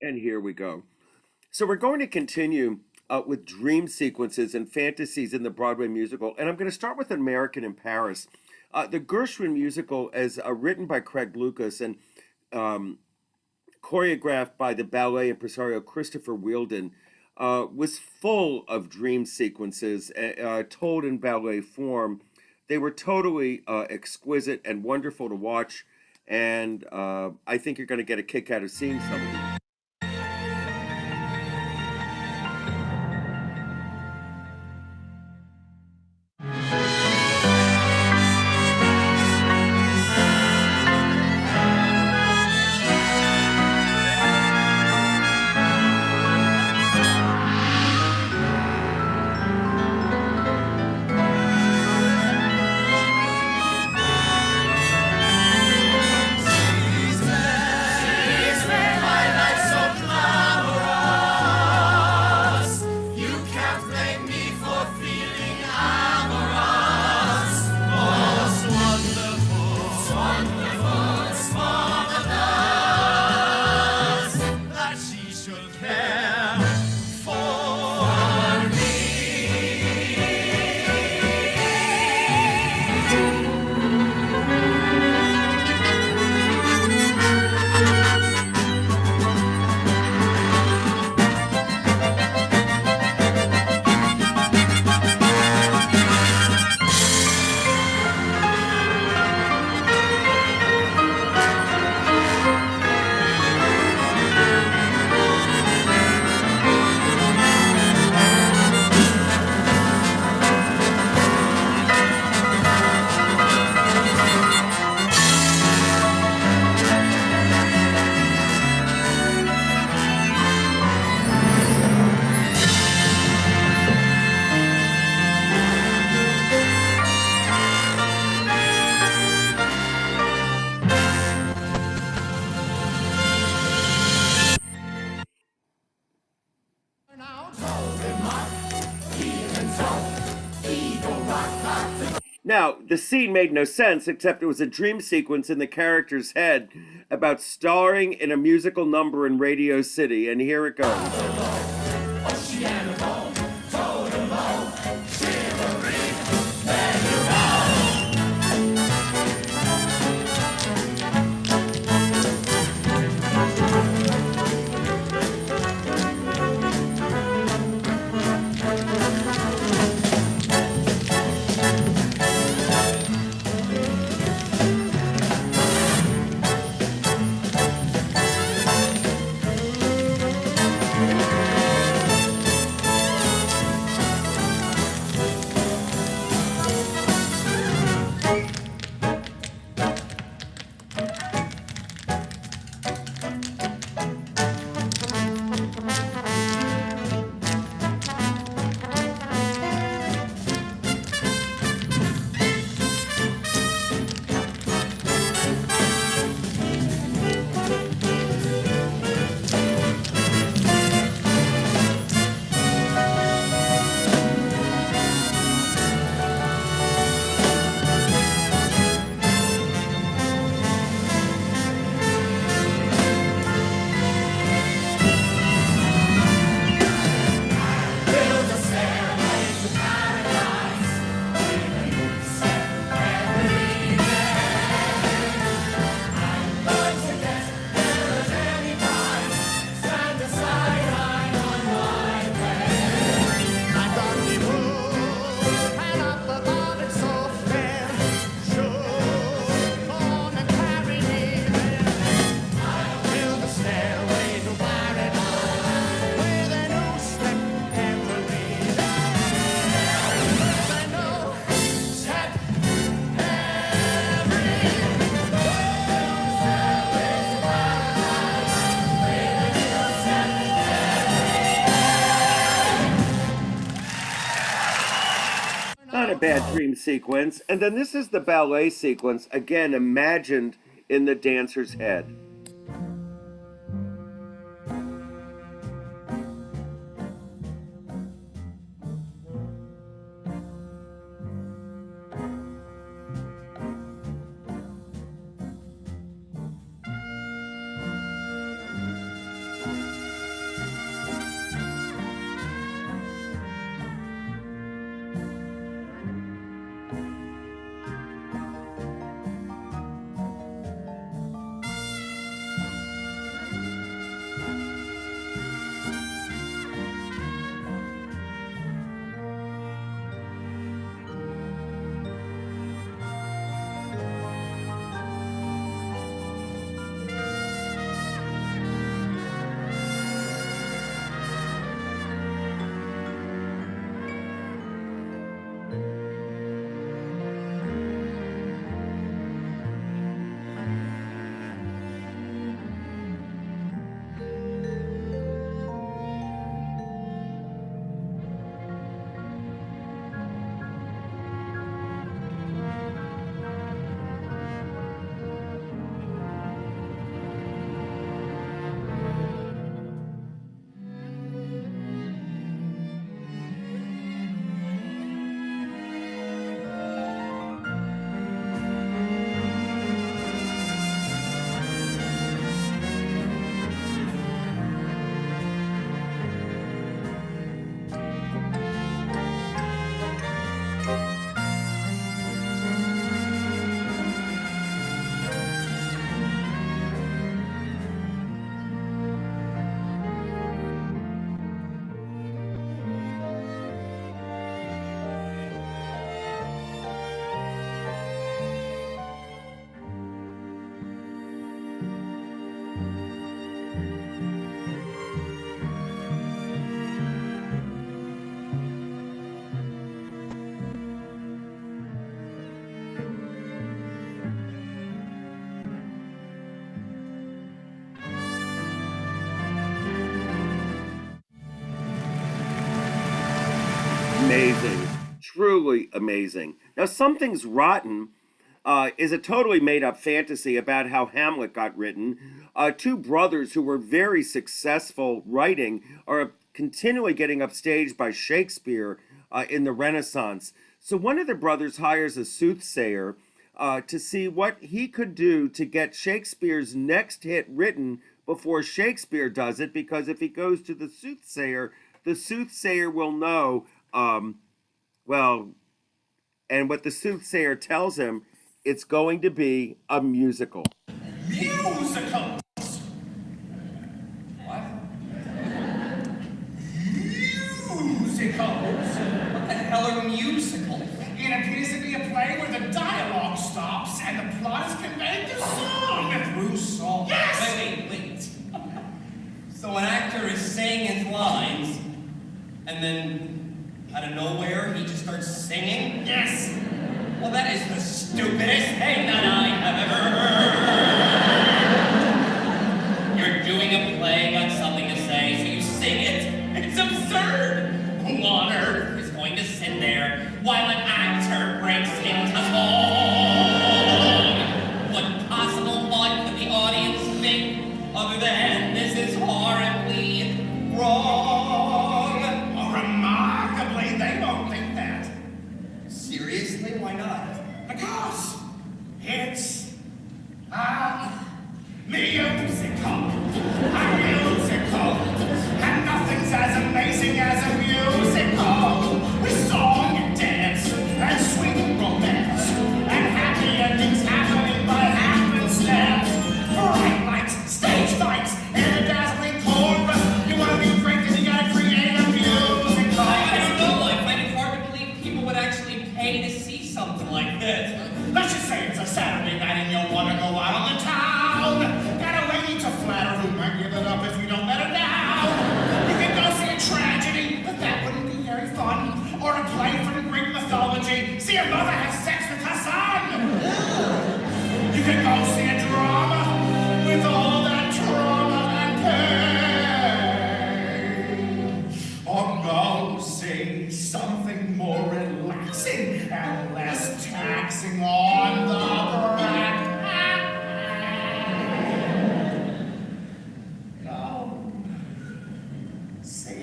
And here we go. So we're going to continue with dream sequences and fantasies in the Broadway musical, and I'm going to start with American in Paris. The Gershwin musical is written by Craig Lucas and um, choreographed by the ballet impresario Christopher Wheeldon. Was full of dream sequences told in ballet form. They were totally exquisite and wonderful to watch, and I think you're going to get a kick out of seeing some of these. Now, the scene made no sense except it was a dream sequence in the character's head about starring in a musical number in Radio City, and here it goes. Not a bad dream sequence. And then this is the ballet sequence, again imagined in the dancer's head. amazing, truly amazing. Now, Something's Rotten is a totally made up fantasy about how Hamlet got written. Two brothers who were very successful writing are continually getting upstaged by Shakespeare in the Renaissance. So one of the brothers hires a soothsayer to see what he could do to get Shakespeare's next hit written before Shakespeare does it, because if he goes to the soothsayer will know, well, and what the soothsayer tells him, it's going to be a musical. Musicals! What? Musicals? What the hell are musicals? It appears to be a play where the dialogue stops and the plot is conveyed through song. Through song? Yes! Wait. So an actor is saying his lines, and then out of nowhere he just starts singing? Yes! Well, that is the stupidest thing that I have ever heard. You're doing a play, got something to say, so you sing it. It's absurd. Who on earth is going to sit there while an actor breaks into song? What possible thought could the audience think other than this is horribly wrong? Remarkably, they don't think that. Seriously? Why not? Because it's a musical. A musical. And nothing's as amazing as a musical. With song and dance and sweet romance and happy endings happening by happenstance. Bright lights, stage fights, and a dazzling chorus. You want to be great because you gotta create a musical. I don't know. I find it hard to believe people would actually pay to see something like this. Let's just say it's a Saturday night and you'll want to go out on the town. Got a lady to flatter who might give it up if you don't let her down. You can go see a tragedy, but that wouldn't be very fun. Or a play from Greek mythology. See a mother have sex with her son. You can go see a drama with all that trauma and pain. Or go see something more relaxing and less taxing on the brain. Go see a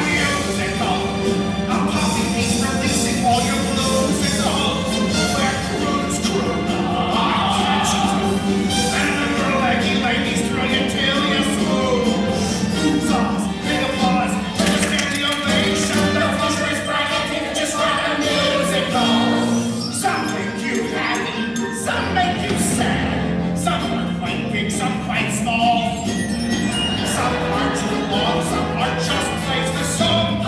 musical, a puppy piece releasing all your musicals, where croons croon, and the girl leggy ladies throw you till you swoon. Who's off? Big applause, understand the ovation, the future is bright, just like a musical. Some make you happy, some make you sad, some are quite big, some quite small. Some are too long, some are just plays for song.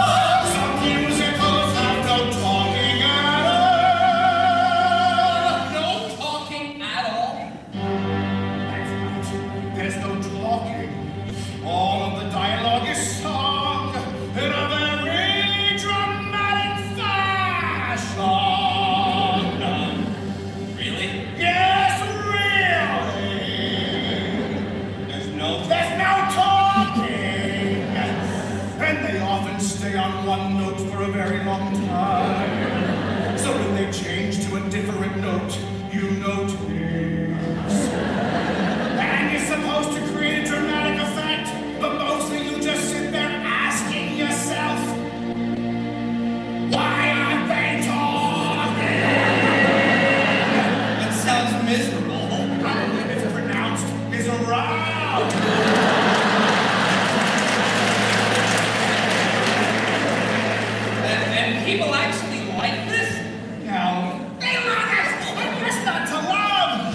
Some musicals have no talking at all. No talking at all? That's right. There's no talking. All of the dialogue is sung in a very dramatic fashion. Really? Yes, really. There's no talking. And they often stay on one note for a very long time. So when they change to a different note, you notice. And you're supposed to create a dramatic effect, but mostly you just sit there asking yourself, why aren't they talking? That sounds miserable. Probably it's pronounced miserable. And people actually like this? No. They love it! And what's not to love?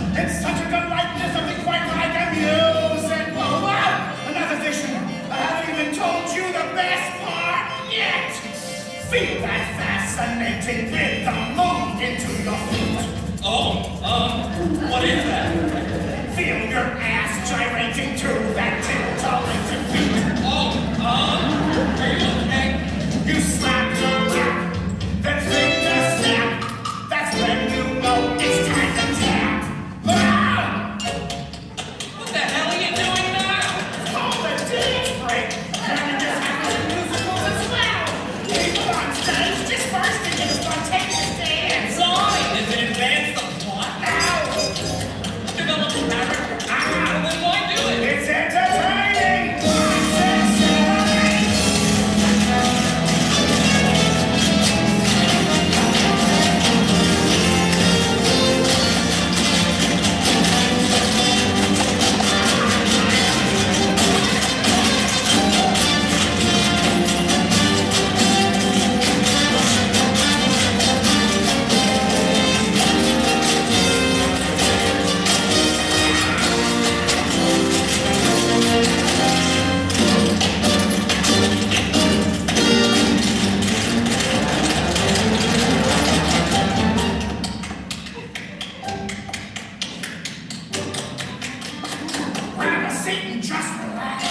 sit and just relax.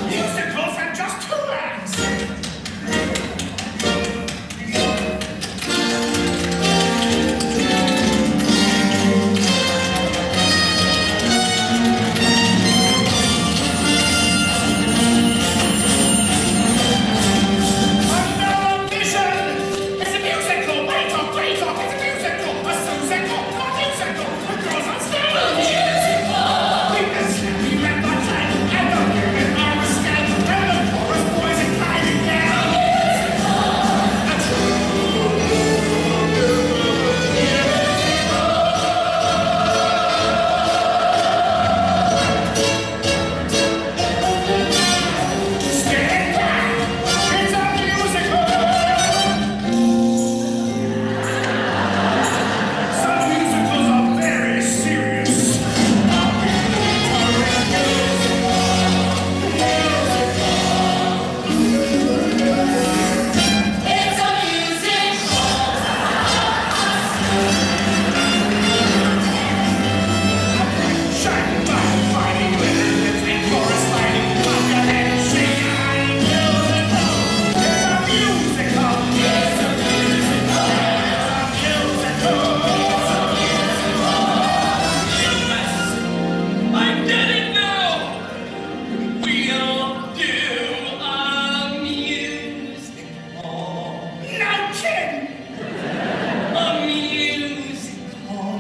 Musicals have just two acts. Unknown vision. It's a musical. Wait up, wait up. It's a musical. A musical. A musical. A girls on stage. We can snap, we rap our time. And the women are a scam. And the chorus boys are climbing down. A stand back. It's a musical. Some musicals are very serious. It's a musical. Shining light, fighting glitter, and chorus fighting. Clap your hands, shake your hand, musical. It's a musical. It's a musical. I didn't know we'll do a musical. No kidding. A musical.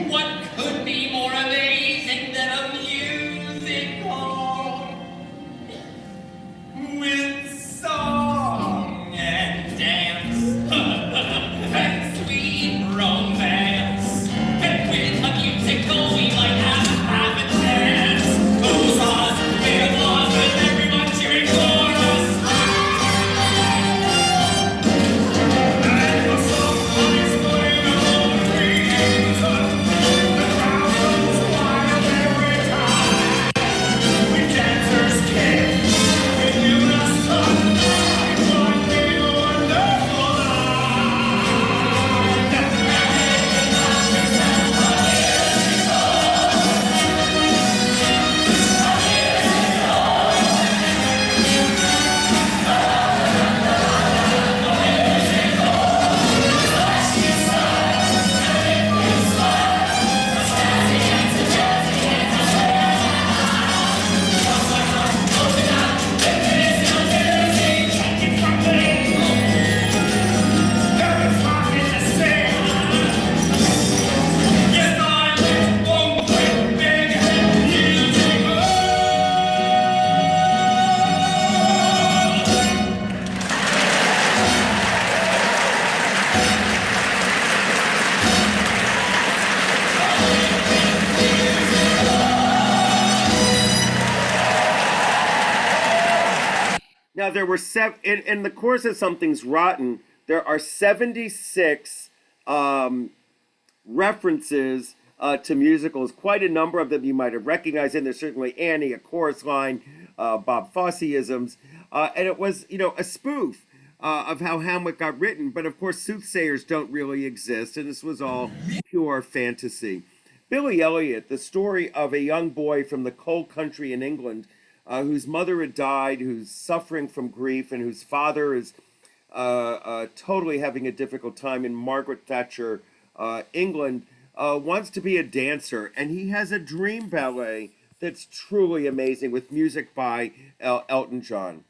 What could be more amazing than a musical? With song and dance and sweet romance. And with a musical we might have a chance. Goes on, big applause with everyone cheering for us. And the song is going on reason. The crowd goes wild every time. We dancers kick, we unison. It's one big wonderful Take it from me. Every pocket to sing. Yes, I won't quit big musical. Now there were in the course of Something's Rotten. There are 76 references to musicals. Quite a number of them you might have recognized. And there's certainly Annie, a chorus line, Bob Fosseisms, and it was a spoof of how Hamlet got written. But of course, soothsayers don't really exist, and this was all pure fantasy. Billy Elliot, the story of a young boy from the coal country in England whose mother had died, who's suffering from grief, and whose father is totally having a difficult time in Margaret Thatcher, England, wants to be a dancer. And he has a dream ballet that's truly amazing with music by Elton John.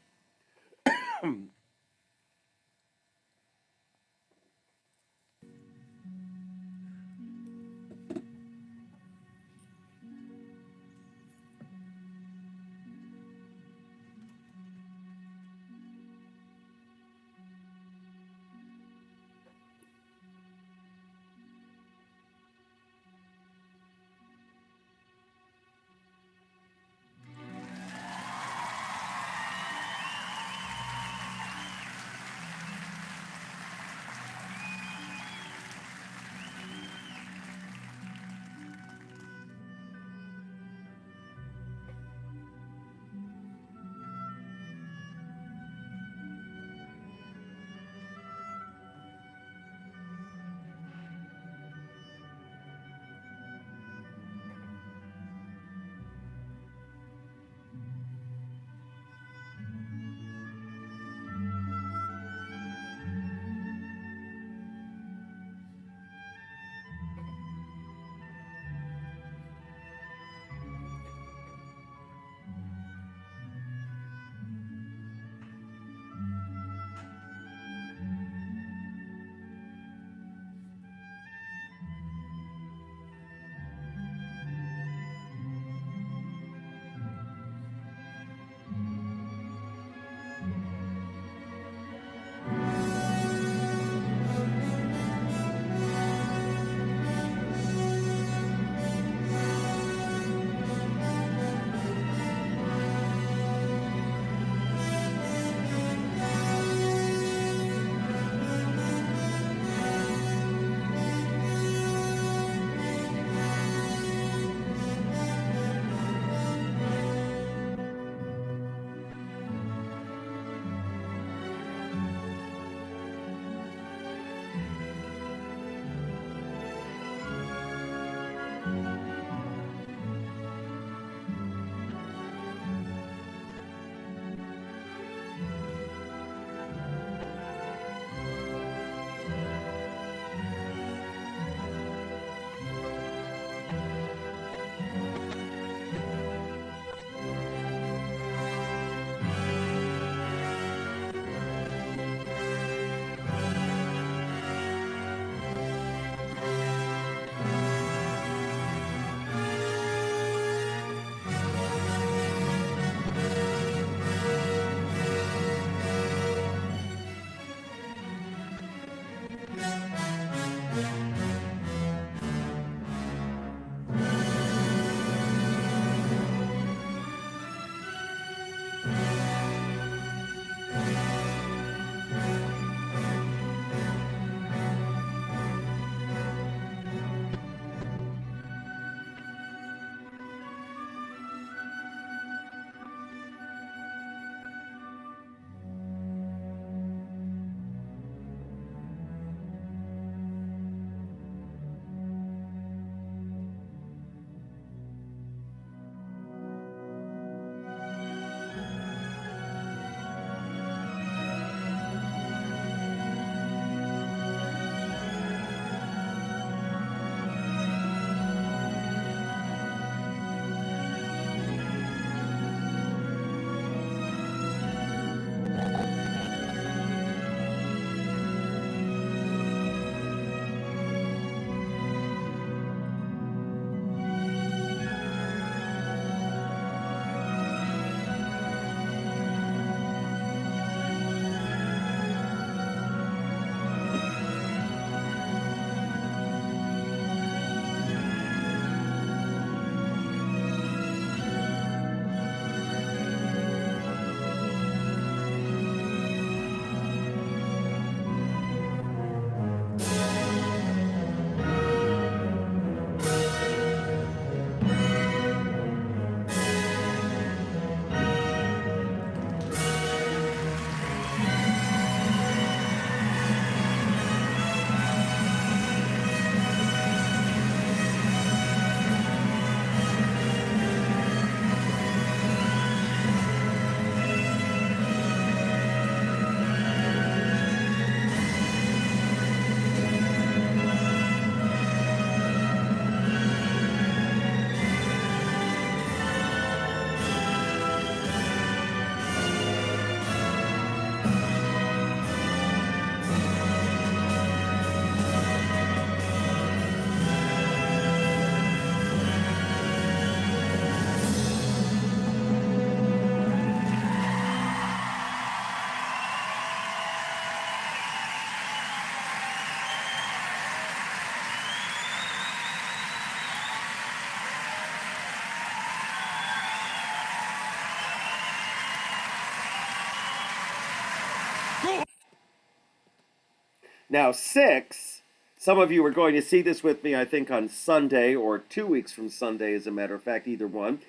Now, 6, some of you are going to see this with me, I think, on Sunday, or 2 weeks from Sunday, as a matter of fact, either one,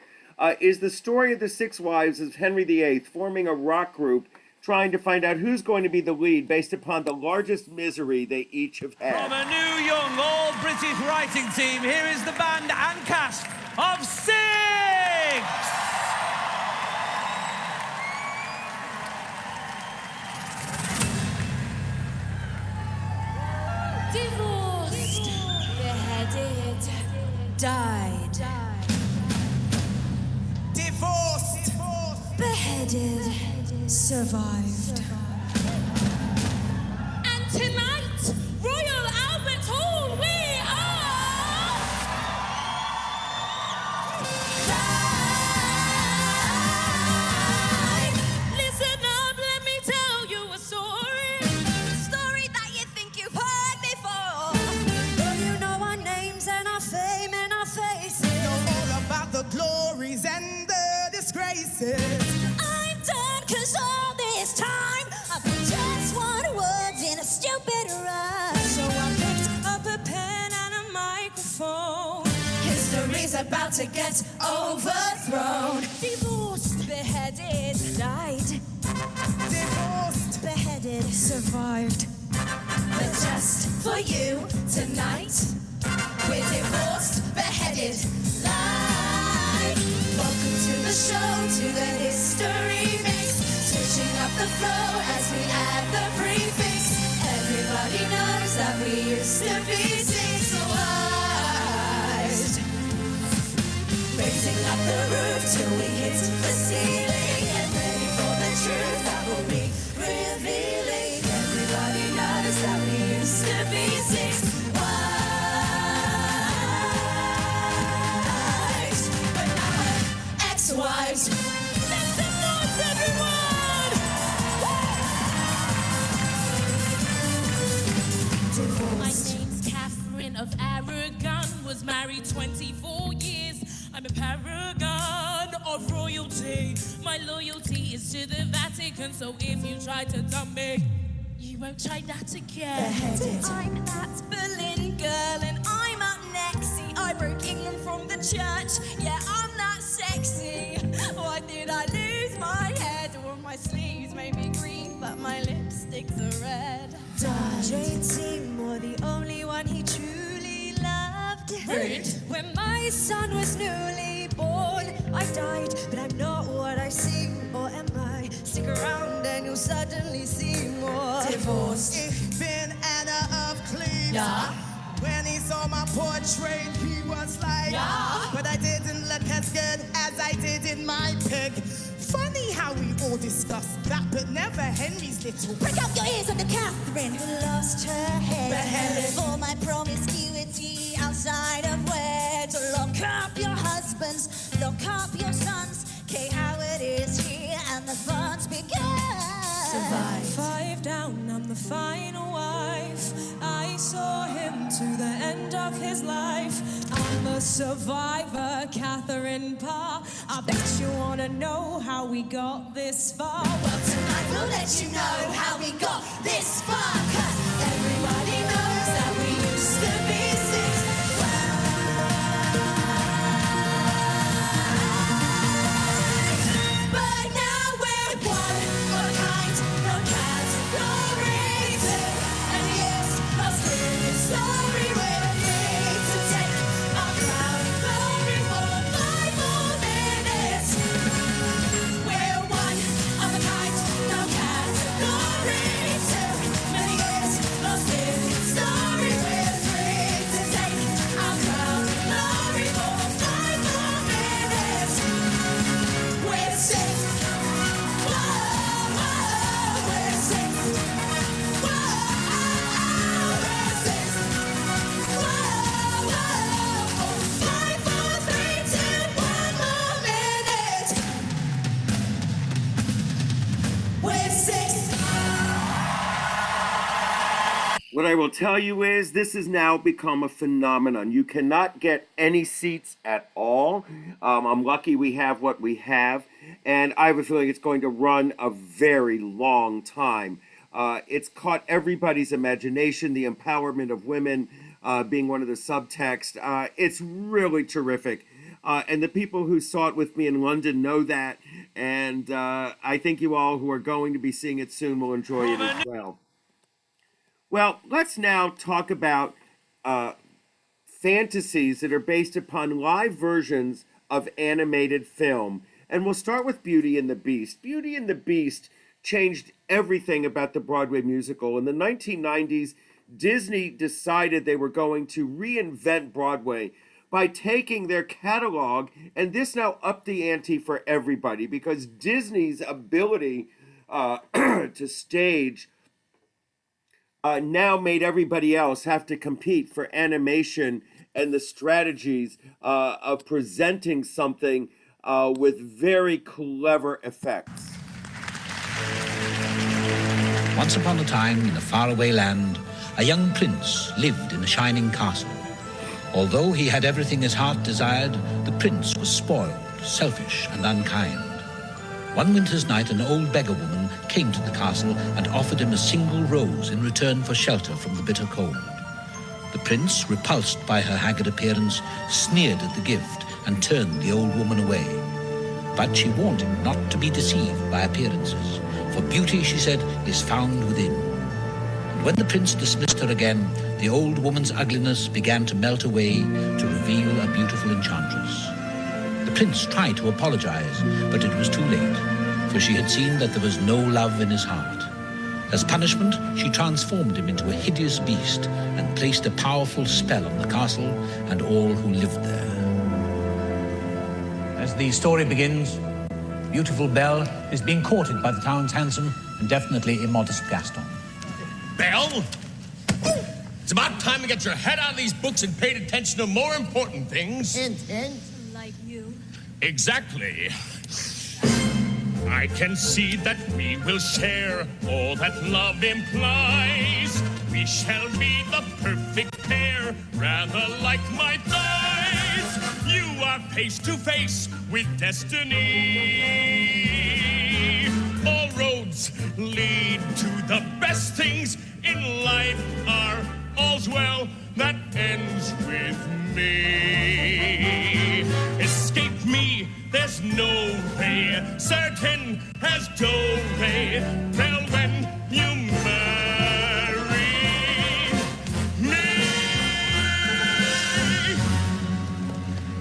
is the story of the 6 wives of Henry VIII forming a rock group trying to find out who's going to be the lead based upon the largest misery they each have had. From a new, young, all-British writing team, here is the band and cast of 6! Divorced, beheaded, died. Divorced! Beheaded, survived. And tonight, Royal Albert Hall, we are... live! Listen up, let me tell you a story. Story that you think you've heard before. Though you know our names and our fame and our faces. Know all about the glories and the disgraces. I'm done, 'cause all this time I've been just one word in a stupid rush. So I picked up a pen and a microphone. History's about to get overthrown. Divorced, beheaded, died. Divorced, Beheaded, survived. But just for you tonight, we're divorced, beheaded, live. Welcome to the show, to the history mix. Switching up the flow as we add the prefix. Everybody knows that we used to be 6 wives. Raising up the roof till we hit the ceiling. Get ready for the truth that will be revealing. Everybody knows that we used to be 6 wives. But now we're ex-wives. Make some noise, everyone! of Aragon was married 24 years. I'm a paragon of royalty. My loyalty is to the Vatican, so if you try to dump me, you won't try that again. Beheaded. I'm that Berlin girl and I'm up next. See, I broke England from the church. Yeah, I'm that sexy. Why did I lose my head? Or my sleeves may be green, but my lipsticks are red. Jane Seymour, the only one he truly loved. Rude. When my son was newly born, I died, but I'm not what I seem, or am I? Stick around and you'll suddenly see more. Divorced. Ich bin Anna of Cleves. Yeah. When he saw my portrait, he was like, Yeah. but I didn't look as good as I did in my pic. Funny how we all discussed that, but never Henry's little. Prick up your ears under Catherine, who lost her head. Beheaded. For my promiscuity outside of wed. Lock up your husbands, lock up your sons. Kate Howard is here and the fun's begun. Survive. 5 down, I'm the final wife. I saw him to the end of his life. I'm a survivor, Catherine Parr. I bet you wanna know how we got this far. Well, tonight we'll let you know how we got this far. 'Cause everybody knows that we used to be six. But now we're one of a kind, no cats, no reason. And yes, our spirit story we're free to take our crown and glory for 5 more minutes. We're one of a kind, no cats, no reason. Many years, our spirit story we're free to take our crown and glory for 5 more minutes. We're six. Whoa, whoa, we're six. Whoa, we're six. Whoa, whoa. 5, 4, 3, 2, 1 more minute. We're six. What I will tell you is this has now become a phenomenon. You cannot get any seats at all. I'm lucky we have what we have, and I have a feeling it's going to run a very long time. It's caught everybody's imagination, the empowerment of women being one of the subtext. It's really terrific. And the people who saw it with me in London know that, and I think you all who are going to be seeing it soon will enjoy it as well. Well, let's now talk about fantasies that are based upon live versions of animated film. And we'll start with Beauty and the Beast. Beauty and the Beast changed everything about the Broadway musical. In the 1990s, Disney decided they were going to reinvent Broadway by taking their catalog, and this now upped the ante for everybody because Disney's ability to stage now made everybody else have to compete for animation and the strategies of presenting something with very clever effects. Once upon a time, in a faraway land, a young prince lived in a shining castle. Although he had everything his heart desired, the prince was spoiled, selfish, and unkind. One winter's night, an old beggar woman came to the castle and offered him a single rose in return for shelter from the bitter cold. The prince, repulsed by her haggard appearance, sneered at the gift and turned the old woman away. But she warned him not to be deceived by appearances, for beauty, she said, is found within. And when the prince dismissed her again, the old woman's ugliness began to melt away to reveal a beautiful enchantress. The prince tried to apologize, but it was too late, for she had seen that there was no love in his heart. As punishment, she transformed him into a hideous beast and placed a powerful spell on the castle and all who lived there. As the story begins, beautiful Belle is being courted by the town's handsome and definitely immodest Gaston. Belle? It's about time to get your head out of these books and paid attention to more important things. Like you. Exactly. I can see that we will share all that love implies. We shall be the perfect pair, never like my thighs. You are face to face with destiny. All roads lead to the best things in life are all's well that ends with me. Escape me, there's no way, certain as Dove. Tell when you marry me.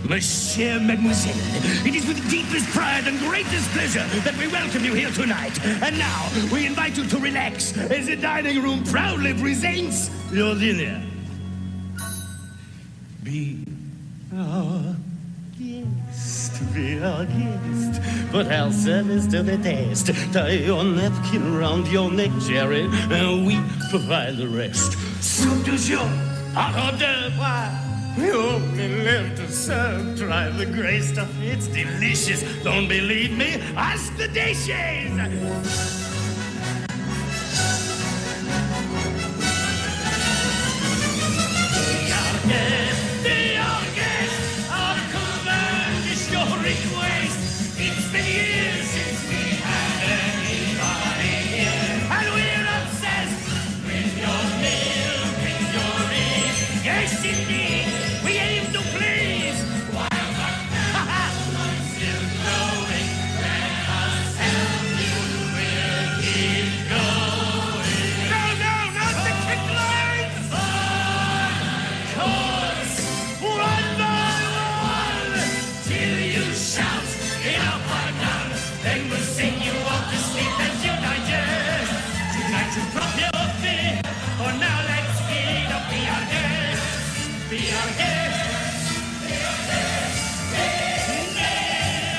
Monsieur, mademoiselle, it is with deepest pride and greatest pleasure that we welcome you here tonight. And now, we invite you to relax as the dining room proudly presents your dinner. Be our guest, be our guest. Put our service to the test. Tie your napkin round your neck, Jerry, and we provide the rest. Soup du jour, hors d'oeuvre. We only live to serve. Try the gray stuff, it's delicious. Don't believe me? Ask the dishes! It's been years since we had anybody here, and we're obsessed with your milk and your eggs. Yes, indeed, we aim to please. While the I'm still growing, let us help you. We'll keep going. No, not the kick lines. Chorus, one by one, till you shout. Then we'll sing you off to sleep as you digest. Tonight you drop your feet, for now let's speed up. Be our guest, be our guest, be our guest, be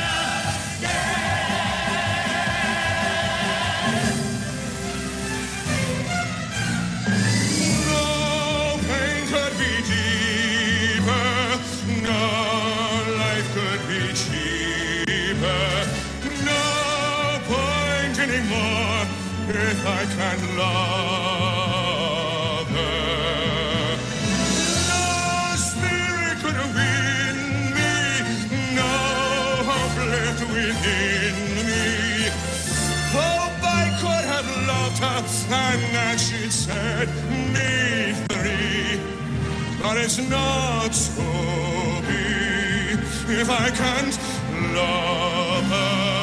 our guest. No pain could be deeper, no life could be cheaper. Anymore if I can love her. No spirit could win me, no hope left within me. Hope I could have loved her and that she'd set me free. But it's not so be if I can't love her.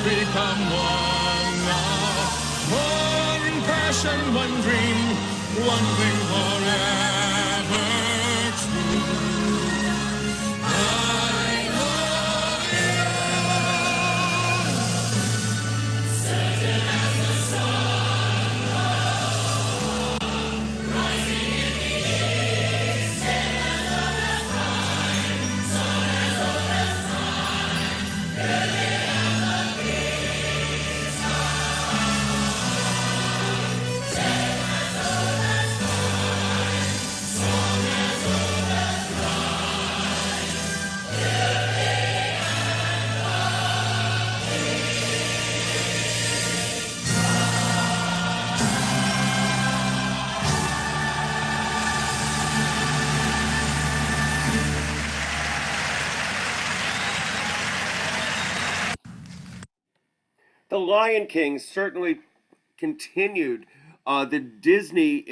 Become one now, one passion, one dream, one thing forever true. I love you, certain as the sun, rising in the east, as old as time, sun as old as time, early as the The Lion King certainly continued the Disney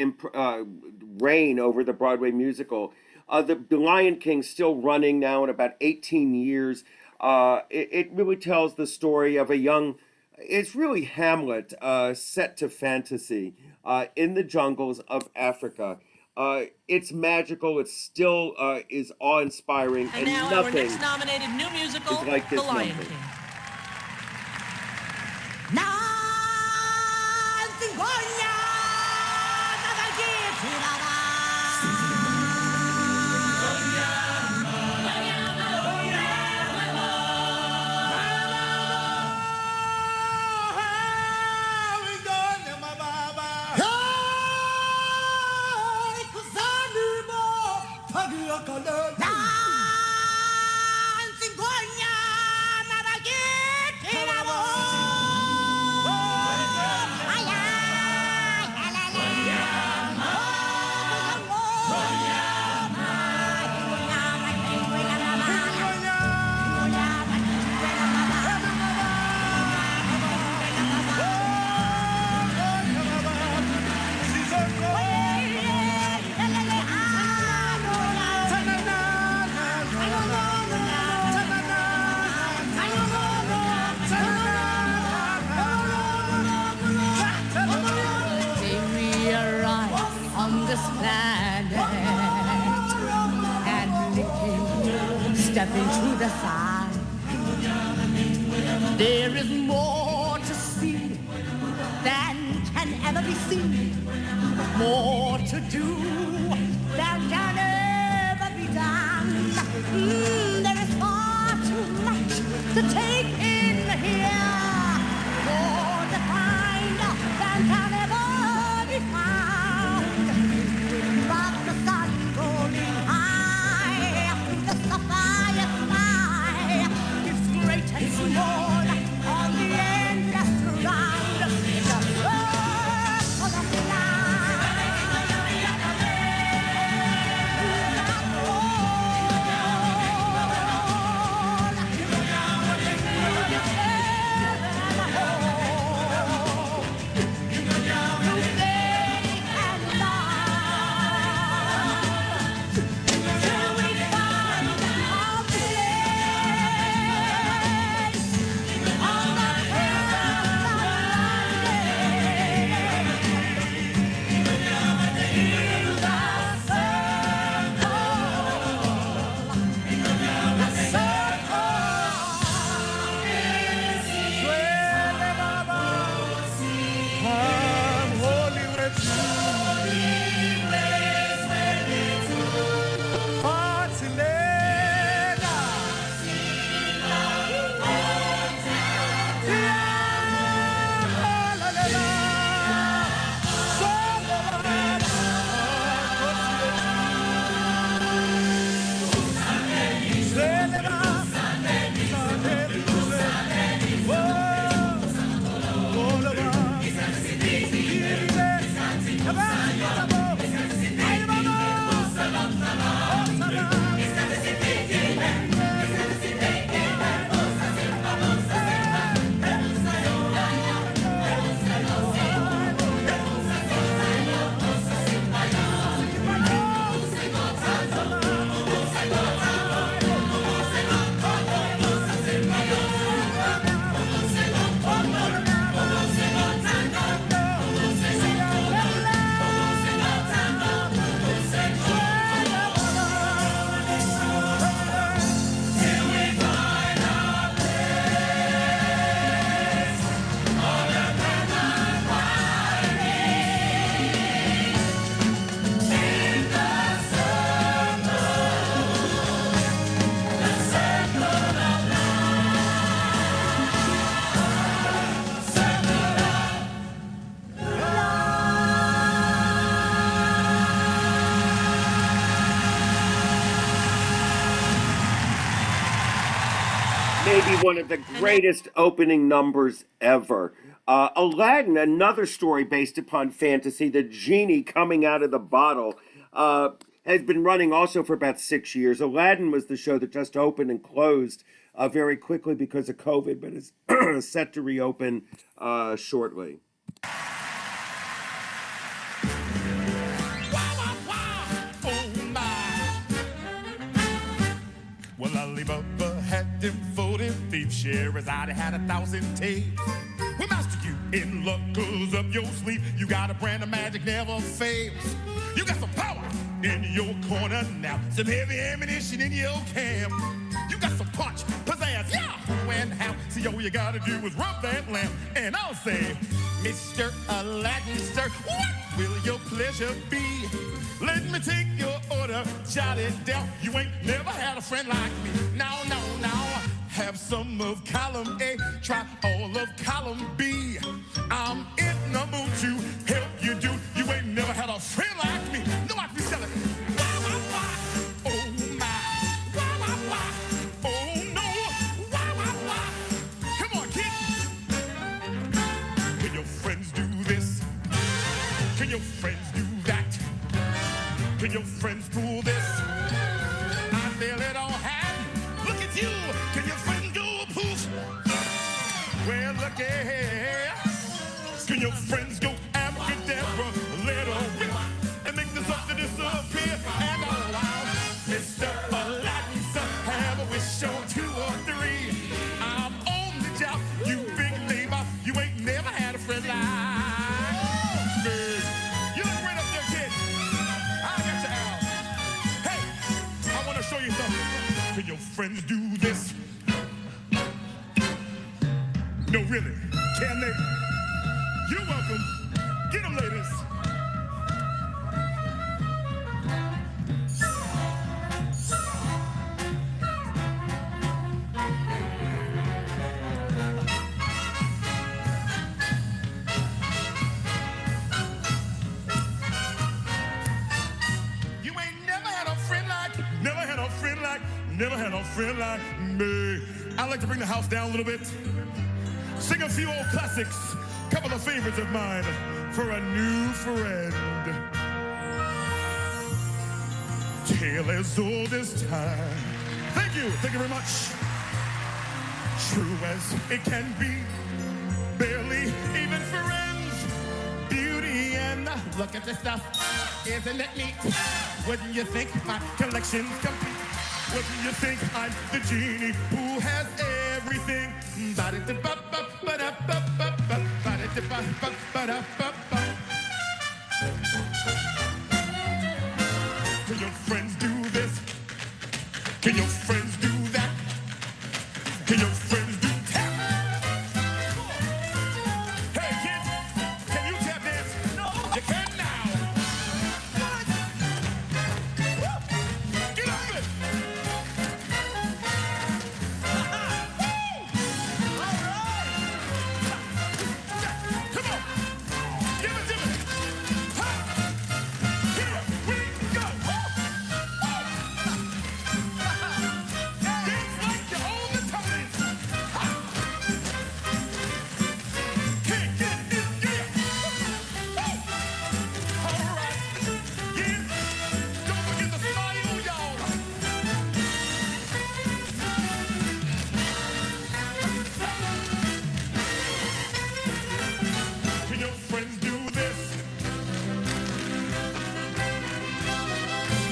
reign over the Broadway musical. The Lion King still running now in about 18 years. It really tells the story of a young, it's really Hamlet set to fantasy in the jungles of Africa. It's magical. It still is awe-inspiring, And now our nothing next nominated new musical, is like this The Lion number. King. step into the side. There is more to see than can ever be seen, more to do than can ever be done. There is far too much to take in here, more to find than can ever be found. But the sun's rolling high, the sapphire sky is great and small on the endless round. The circle of maybe one of the greatest opening numbers ever. Aladdin, another story based upon fantasy, the genie coming out of the bottle, has been running also for about 6 years. Aladdin was the show that just opened and closed very quickly because of COVID, but is set to reopen shortly. Well, Alibaba had them 40 thieves, Sherazade had 1,000 tales. Well, master, you in luck, 'cause up your sleeve, you got a brand of magic never fails. You got some power in your corner now, some heavy ammunition in your camp. You got some punch, pizzazz, yeah, and how. See, all you gotta do is rub that lamp, and I'll say, Mr. Aladdin, sir, what will your pleasure be? Let me take your order, jot it down. You ain't never had a friend like me. Now, have some of column A, try all of column B. I'm in the mood to help you, dude. You ain't never had a friend like me. No, I can be selling. Wah, wah, wah. Oh my. Wah, wah, wah. Oh no. Wah, wah, wah. Come on, kid. Can your friends do this? Can your friends do that? Can your friends pull this? I feel it on hand. Look at you. Can your friends go poof? Well, look here. Can your friends go abracadabra, let her rip, and make this up to disappear? And all out, Mr. Aladdin, sir, have a wish on 2 or 3. I'm on the job, you big neighbor. You ain't never had a friend like me. You look right up there, kid. I got you out. Hey, I want to show you something. Can your friends You're welcome. Get them, ladies. You ain't never had a friend like, never had a friend like, never had a friend like me. I'd like to bring the house down a little bit. Sing a few old classics, couple of favorites of mine for a new friend. Tale as old as time. Thank you very much. True as it can be, barely even friends. Beauty and the look at this stuff, isn't it neat? Wouldn't you think my collection's complete? Wouldn't you think I'm the genie who has everything? Can your friends do this? Can your friends do that? Can your friends do tap? Hey kids, can you tap dance? No. You can now. Get on it. Come on. Give it to me. Ha. Here we go. Dance like you own the Tonys. Ha. Kick it in gear. All right. Yeah. Don't forget to smile, y'all. Can your friends do this?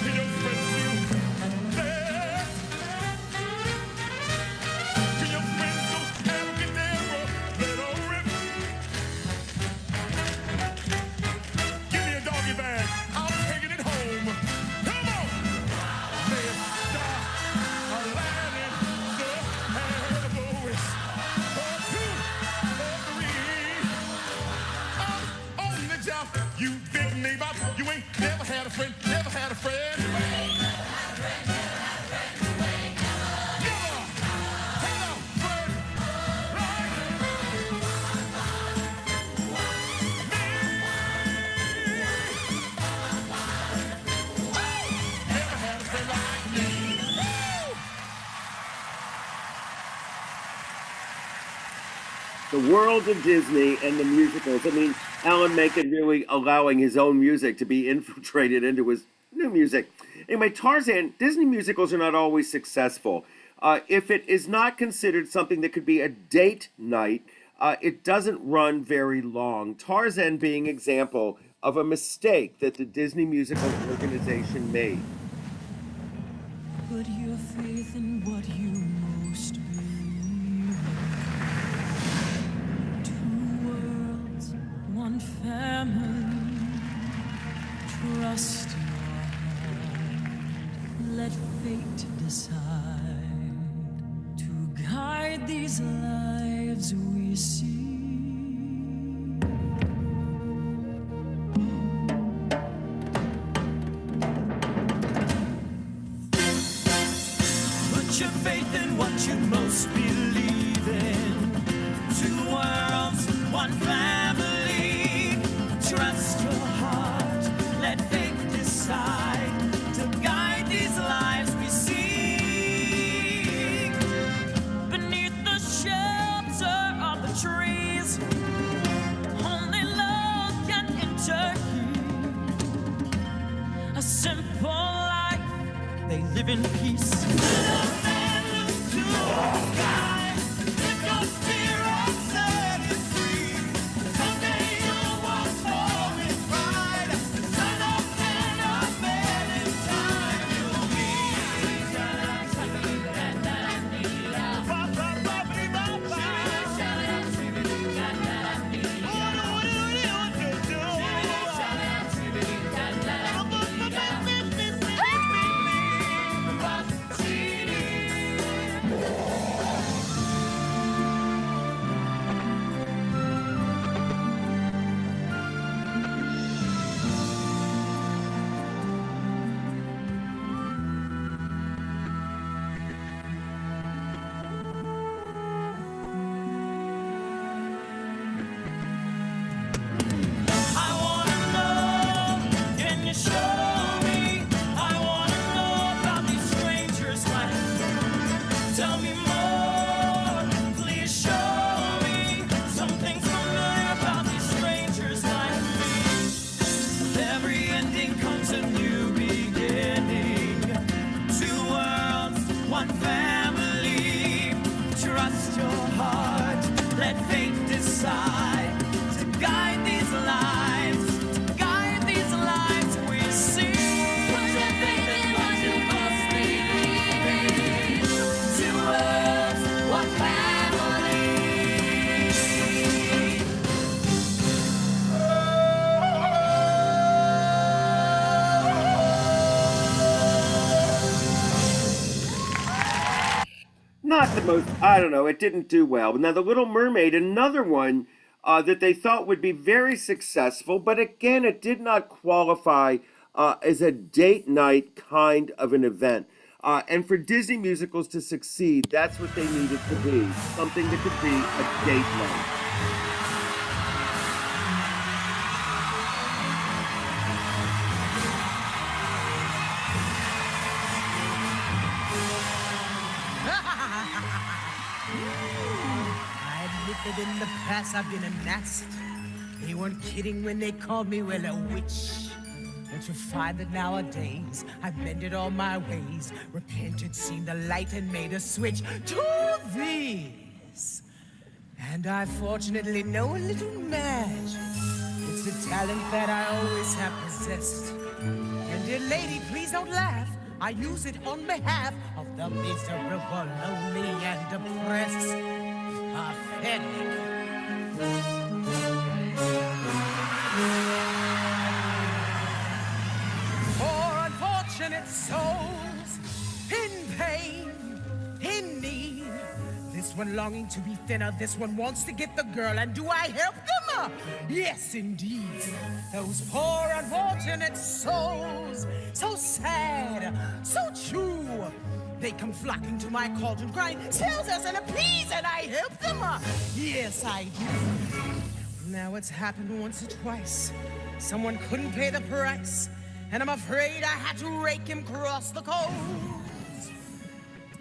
Can your friends do that? Can your friends do Abracadabra, little rip? Give me a doggy bag, I'm taking it home. Come on! Mr. Aladdin, the herbalist. 1, 2, 3. On the job, you big neighbor. You ain't never had a friend, never had a friend. Never had a friend like never had a friend like me. The world of Disney and the musicals. I mean, Alan Menken really allowing his own music to be infiltrated into his new music. Anyway, Tarzan, Disney musicals are not always successful. If it is not considered something that could be a date night, it doesn't run very long. Tarzan being an example of a mistake that the Disney Musical Organization made. Put your faith in what you most believe. Two worlds, one family. Trust your heart. Let fate decide to guide these lives we see. Put your faith in what you most believe in. Two worlds, one family. Trust your heart. Let fate decide to guide these lives we seek. Beneath the shelter of the trees, only love can enter here. A simple life, they live in peace. Love and look to the sky. If your spirit set is free, someday you'll walk home in pride. Son of man, a man in time you'll be. not the most, I don't know, it didn't do well. Now, The Little Mermaid, another one that they thought would be very successful, but again, it did not qualify as a date night kind of an event. And for Disney musicals to succeed, that's what they needed to be, something that could be a date night. I admit that in the past I've been a mess. They weren't kidding when they called me, well, a witch. But you find that nowadays I've mended all my ways, repented, seen the light, and made a switch to this. And I fortunately know a little magic. It's the talent that I always have possessed. And dear lady, please don't laugh. I use it on behalf of the miserable, lonely, and depressed. Pathetic. For unfortunate souls in pain, in need. This one longing to be thinner, this one wants to get the girl, and do I help them? Yes, indeed. Those poor unfortunate souls, so sad, so true. They come flocking to my cauldron, crying, "Sales us and appease," and I help them. Yes, I do. Now it's happened once or twice. Someone couldn't pay the price, and I'm afraid I had to rake him across the coals.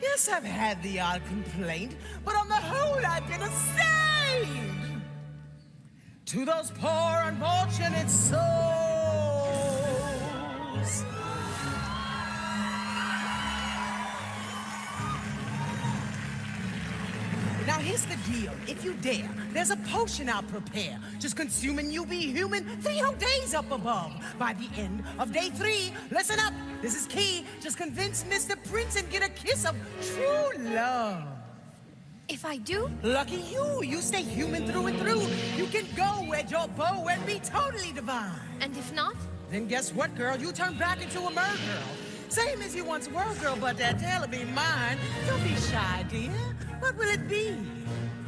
Yes, I've had the odd complaint, but on the whole, I've been a saint. To those poor, unfortunate souls. Now here's the deal, if you dare, there's a potion I'll prepare. Just consume and you'll be human 3 whole days up above. By the end of day 3, listen up, this is key. Just convince Mr. Prince and get a kiss of true love. If I do? Lucky you stay human through and through. You can go wed your beau and be totally divine. And if not? Then guess what, girl? You turn back into a mer girl. Same as you once were, girl, but that tail'll be mine. Don't be shy, dear. What will it be?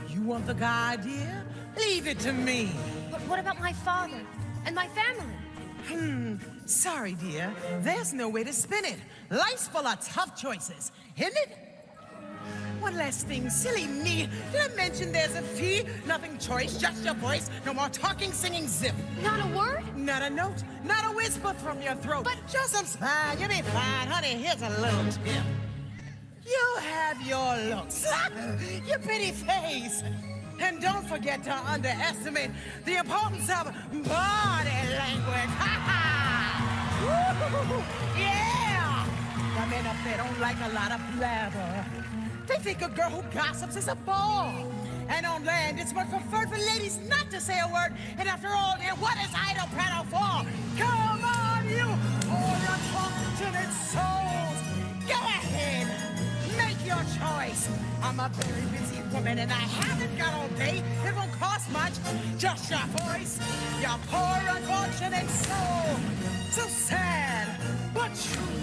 You want the guy, dear? Leave it to me. But what about my father and my family? Sorry, dear. There's no way to spin it. Life's full of tough choices, isn't it? One last thing, silly me. Did I mention there's a fee? Nothing choice, just your voice. No more talking, singing, zip. Not a word? Not a note, not a whisper from your throat. But just some smile, you'll be fine. Honey, here's a little tip. You have your looks, your pretty face. And don't forget to underestimate the importance of body language. Woo-hoo-hoo-hoo. Yeah! The men up there don't like a lot of blabber. They think a girl who gossips is a bore. And on land, it's more preferred for ladies not to say a word. And after all, dear, what is idle prattle for? Come on, you poor unfortunate souls. Go ahead, make your choice. I'm a very busy woman and I haven't got all day. It won't cost much, just your voice. Your poor unfortunate soul. So sad, but true.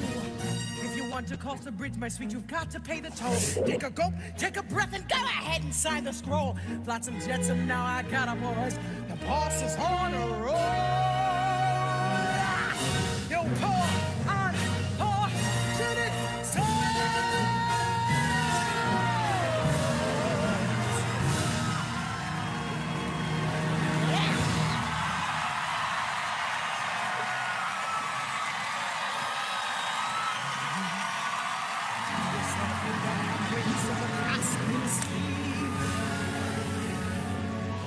If you want to cross the bridge, my sweet, you've got to pay the toll. Take a gulp, take a breath, and go ahead and sign the scroll. Flotsam jetsam, now I got a boys. The boss is on a roll. You poor, unfortunate soul.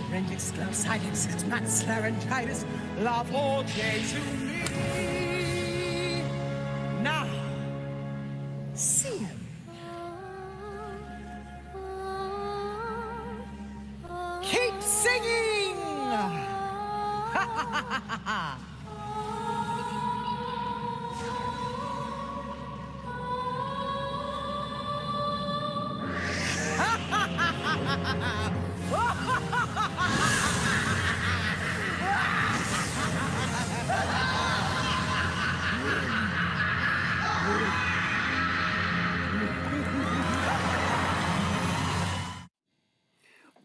Appendix, glossitis, spats, laryngitis, love all day to me. Now, see him. Keep singing! Ha ha ha ha ha!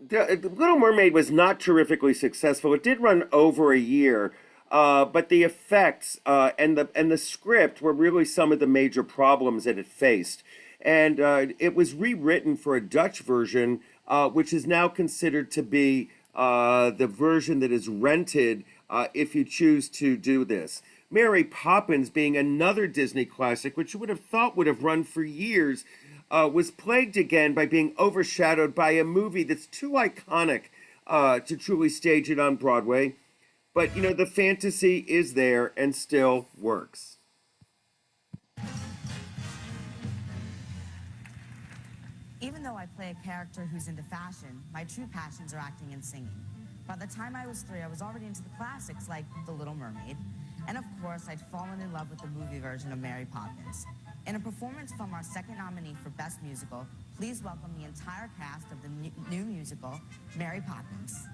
The Little Mermaid was not terrifically successful. It did run over a year, but the effects and the script were really some of the major problems that it faced. And it was rewritten for a Dutch version, which is now considered to be the version that is rented if you choose to do this. Mary Poppins, being another Disney classic, which you would have thought would have run for years, was plagued again by being overshadowed by a movie that's too iconic to truly stage it on Broadway. But, you know, the fantasy is there and still works. Even though I play a character who's into fashion, my true passions are acting and singing. By the time I was 3, I was already into the classics like The Little Mermaid. And of course, I'd fallen in love with the movie version of Mary Poppins. In a performance from our second nominee for Best Musical, please welcome the entire cast of the new musical, Mary Poppins.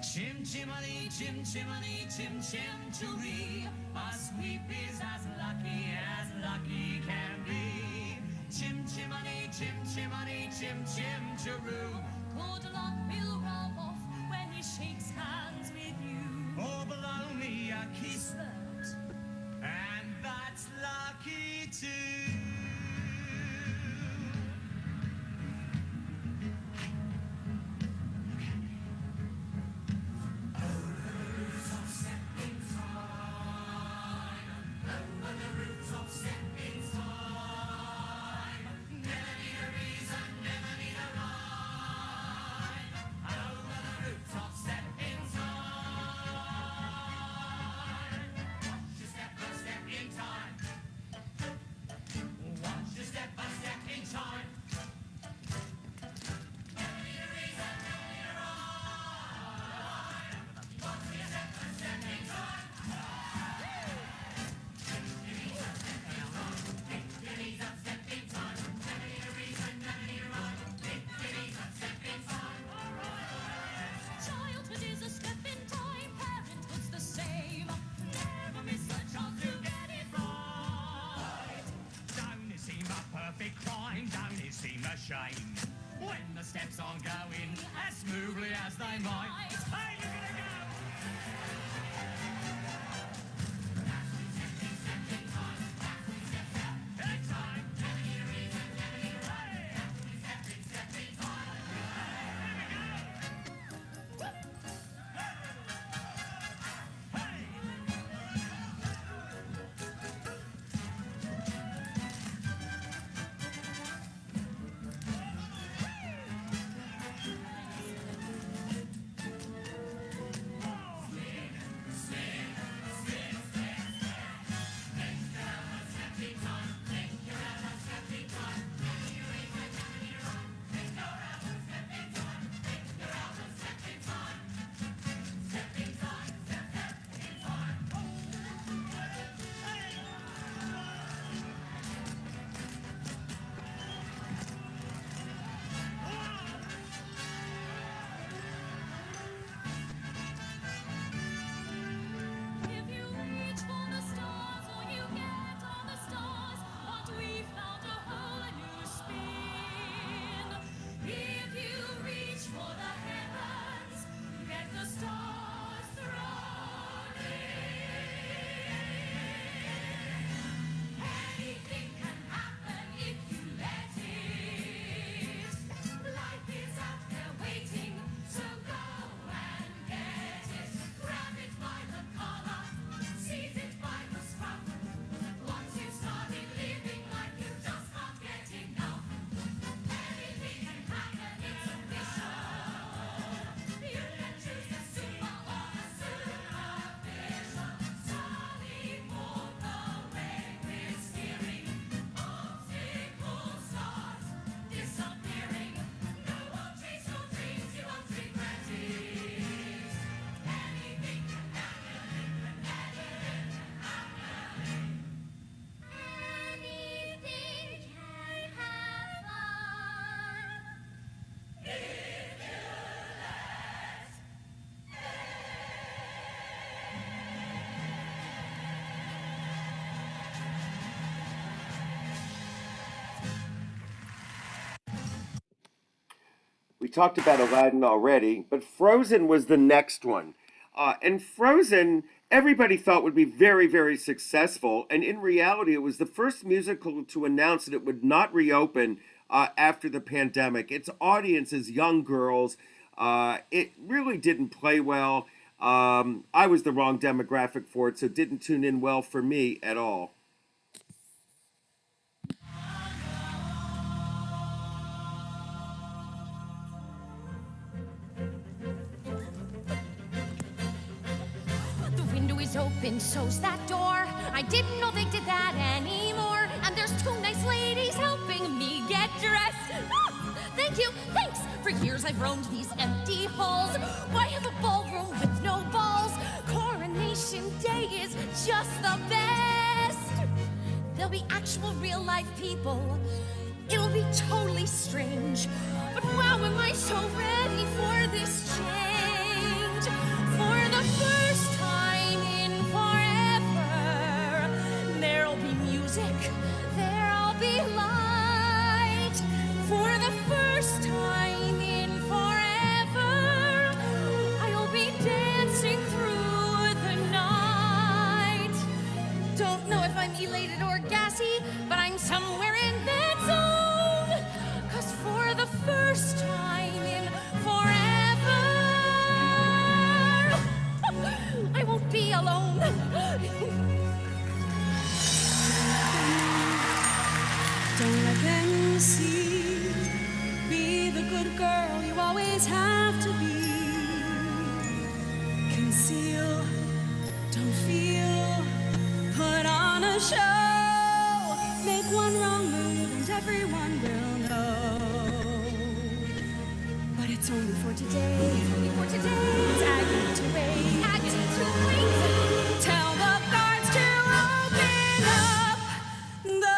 Chim chimney, chim chimney, chim chim chiree. A sweep is as lucky can be. Chim chimney, chim chimney, chim chim chiroo. Good luck will rub off when he shakes hands with you. Or below me a kiss, and that's lucky too. Childhood is a step in time, parenthood's the same. Never miss a chance to get it right. Don't it seem a perfect crime? Don't it seem a shame when the steps aren't going as smoothly as they might? Hey, look at it go! talked about Aladdin already, but Frozen was the next one. And Frozen, everybody thought would be very, very successful. And in reality, it was the first musical to announce that it would not reopen after the pandemic. Its audience is young girls. It really didn't play well. I was the wrong demographic for it, so it didn't tune in well for me at all. The window is open, so's that door. I didn't know they did that anymore. And there's two nice ladies helping me get dressed. Ah, thank you, thanks. For years I've roamed these empty halls. Why have a ballroom with no balls? Coronation Day is just the best. There'll be actual real life people. It'll be totally strange. But wow, am I so ready for this change. For the first time in forever, there'll be music, there'll be light. For the first time in forever, I'll be dancing through the night. Don't know if I'm elated or gassy, but I'm somewhere in that zone. 'Cause for the first time in forever, I won't be alone. Don't let them see. Be the good girl you always have to be. Conceal, don't feel. Put on a show. Make one wrong move and everyone will know. But it's only for today. Only for today. It's agony to wait. Agony to wait. Tell the guards to open up the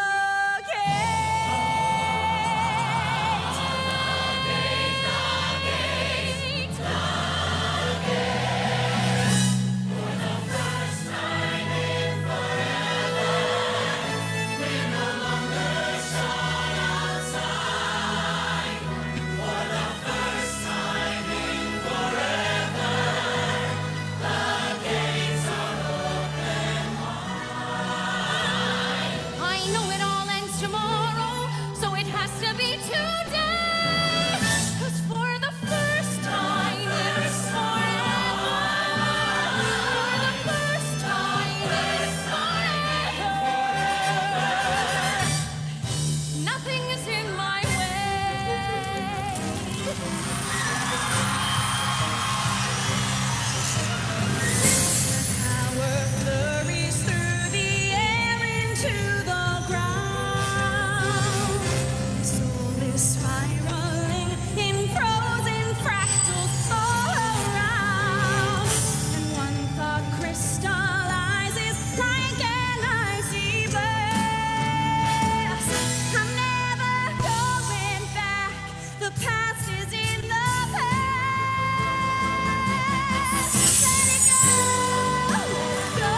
I know it all ends tomorrow, so it has to be today. 'Cause for the first time in forever, for the first time in forever, nothing is in my way. Power flurries through the air into the ground. My soul is spiraling in frozen fractals all around. And one thought crystallizes like an icy blast. I'm never going back. The past is in the past. Let it go, go,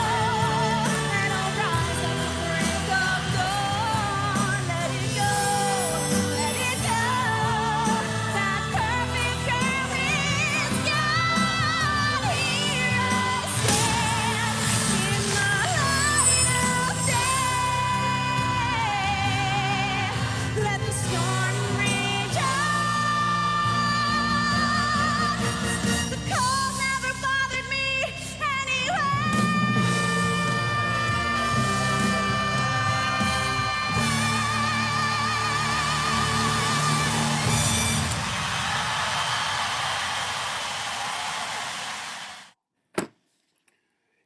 and I'll rise at the break of dawn. Let it go, let it go. That perfect girl is gone. Here I stand in the light of day. Let the storm rage on. The cold never bothered me anyway.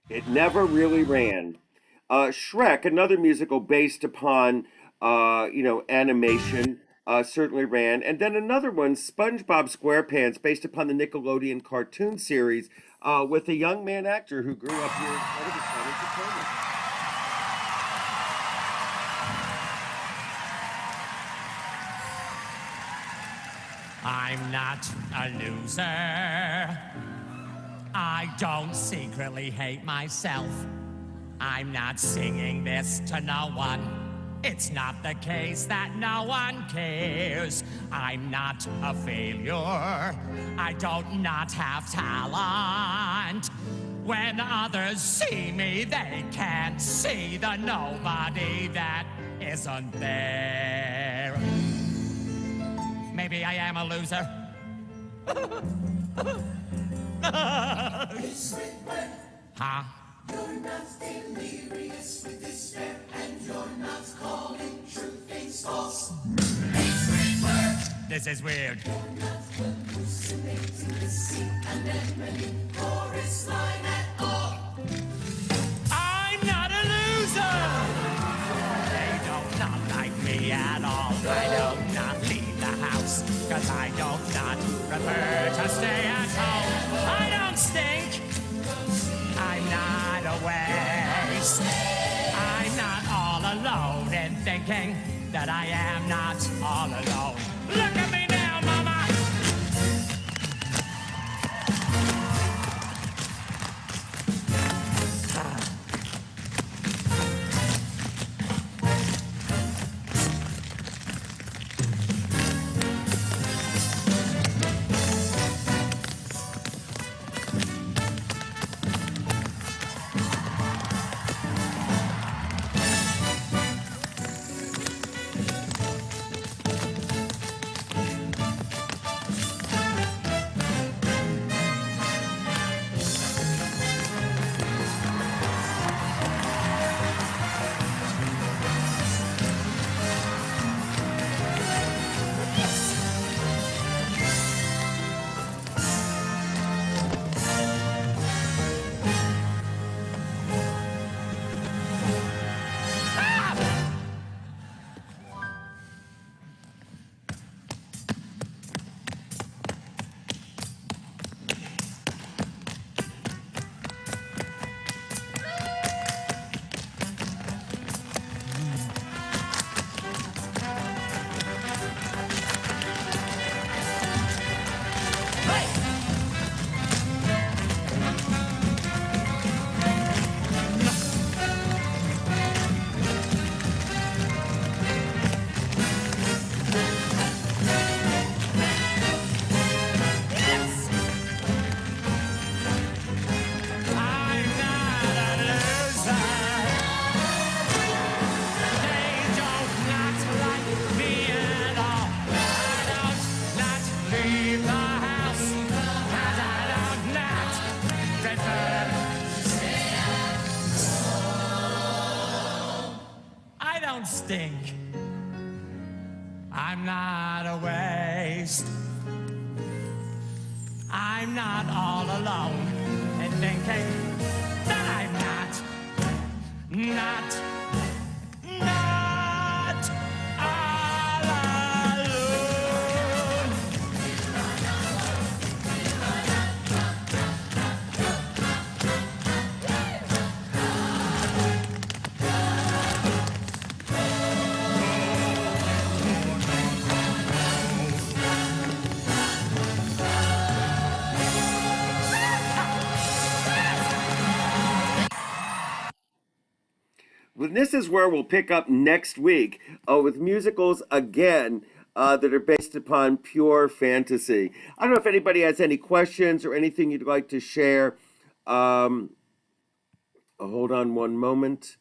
It never really ran. Shrek, another musical based upon, animation, certainly ran. And then another one, SpongeBob SquarePants, based upon the Nickelodeon cartoon series, with a young man actor who grew up here in Connecticut Entertainment. I'm not a loser. I don't secretly hate myself. I'm not singing this to no one. It's not the case that no one cares. I'm not a failure. I don't not have talent. When others see me, they can't see the nobody that isn't there. Maybe I am a loser. Huh? You're not delirious with despair, and you're not calling true things false. This is weird. You're not hallucinating the sea anemone chorus line at all. I'm not a loser. They don't not like me at all. I don't not leave the house, cause I don't not prefer to stay at home. I don't stink. I'm not a waste. I'm not all alone in thinking that I am not all alone. Look at me now, mama. Stink. I'm not a waste. I'm not all alone in thinking that I'm not all alone. Well, this is where we'll pick up next week with musicals again that are based upon pure fantasy. I don't know if anybody has any questions or anything you'd like to share. Hold on one moment.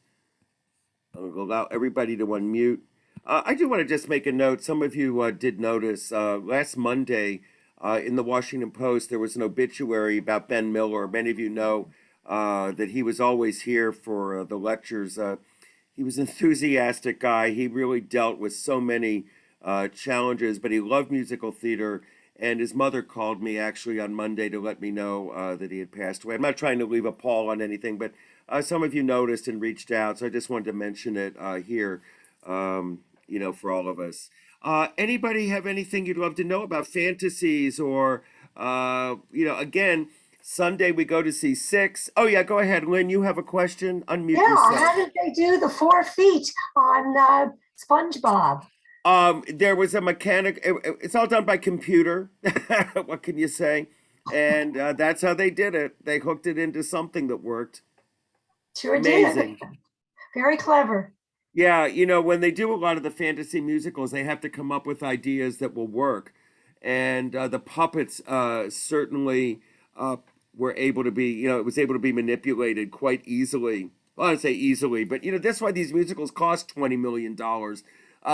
I'll allow everybody to unmute. I do want to just make a note. Some of you did notice last Monday in the Washington Post there was an obituary about Ben Miller. Many of you know that he was always here for the lectures. He was an enthusiastic guy. He really dealt with so many challenges, but he loved musical theater. And his mother called me actually on Monday to let me know that he had passed away. I'm not trying to leave a pall on anything, but some of you noticed and reached out, so I just wanted to mention it here, for all of us. Anybody have anything you'd love to know about fantasies or, again, Sunday we go to see Six. Oh yeah, go ahead, Lynn. You have a question. Unmute yourself. How did they do the 4 feet on SpongeBob? There was a mechanic. It's all done by computer. What can you say? And that's how they did it. They hooked it into something that worked. Sure Amazing. did. Very clever. Yeah, you know, when they do a lot of the fantasy musicals, they have to come up with ideas that will work. And the puppets certainly uh, were able to be, you know, it was able to be manipulated quite easily. Well, I don't say easily, but, you know, that's why these musicals cost $20 million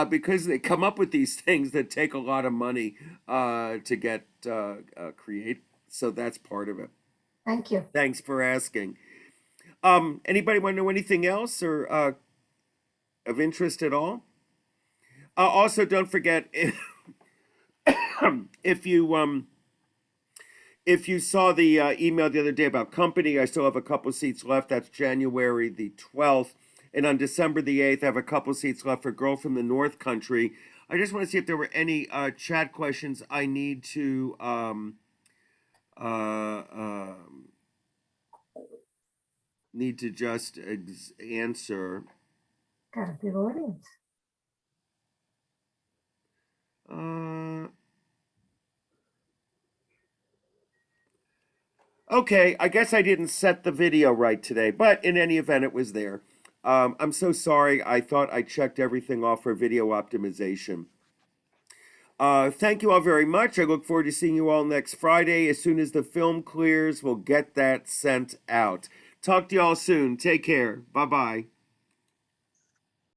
because they come up with these things that take a lot of money to get create. So that's part of it. Thank you. Thanks for asking. Anybody want to know anything else or of interest at all? Also, don't forget if you saw the email the other day about company, I still have a couple seats left. That's January the 12th, and on December the 8th, I have a couple seats left for Girl from the North Country. I just want to see if there were any chat questions I uh, um, need to just answer. Got a big audience. Okay, I guess I didn't set the video right today, but in any event, it was there. I'm so sorry. I thought I checked everything off for video optimization. Thank you all very much. I look forward to seeing you all next Friday. As soon as the film clears, we'll get that sent out. Talk to you all soon. Take care. Bye-bye.